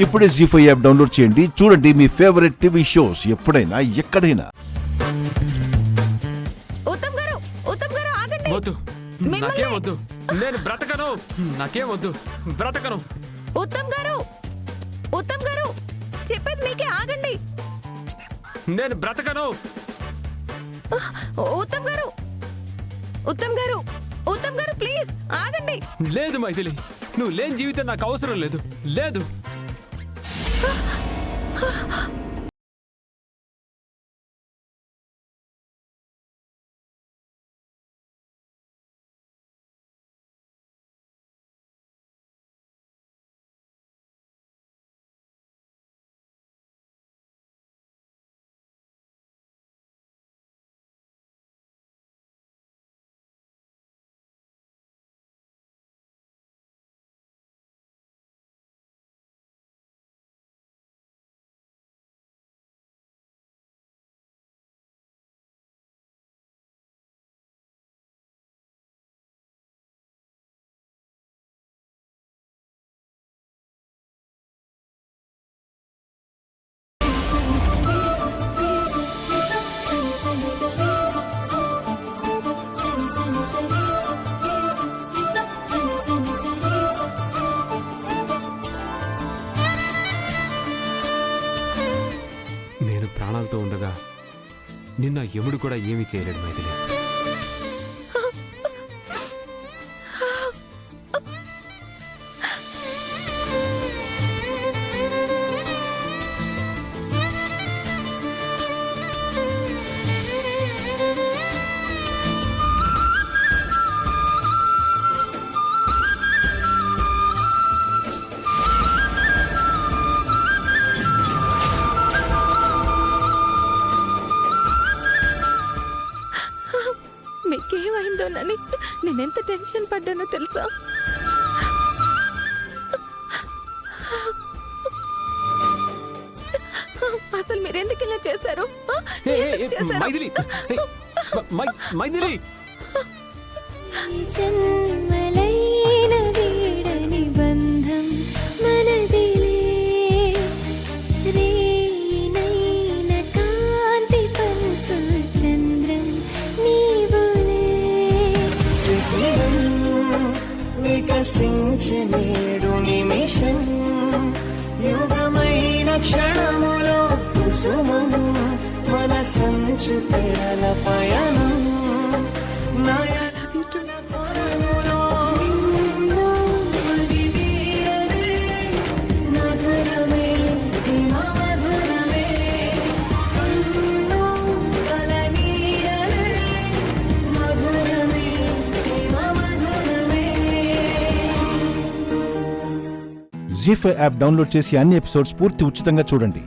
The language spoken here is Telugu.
ఇప్పుడే జీ5 యాప్ డౌన్లోడ్ చేయండి. చూడండి మీ ఫేవరెట్ టీవీ షోస్ ఎప్పుడైనా ఎక్కడైనా. ఉత్తమ్ గారు ఆగండి. వద్దు, నాకేం వద్దు, నేను బ్రతకను, నాకేం వద్దు, బ్రతకను. ఉత్తమ్ గారు చెప్పేది మీకే, ఆగండి. నేను బ్రతకను. ఉత్తమ్ గారు ప్లీజ్ ఆగండి. లేదు మైథిలి, నువ్వు లేని జీవితం నాకు అవసరం లేదు. లేదు. నేను ప్రాణాలతో ఉండగా నిన్న యముడు కూడా ఏమీ చేయలేడు మైథిలి. మీకేమైందోనని నేనెంత టెన్షన్ పడ్డానో తెలుసా? అసలు మీరెందుకు ఇలా చేశారు? మైథిలి, మైథిలి, జన్మలైన వీడని బంధం మనదిలే, రేనైన కాంతి పంచు చంద్రం నీవులే. శిశిరం వికసించనేడు నిమిషం, యుగమైన క్షణములో కుసుమం, మన సంచు తెరల పయనం, నయన పొరములో నిన్ను మది వీడదే, మధురమే హిమ మధురమే, కన్ను కల నీడలే, మధురమే హిమ మధురమే. జీ5 యాప్ డౌన్లోడ్ చేసి అన్ని ఎపిసోడ్స్ పూర్తి ఉచితంగా చూడండి.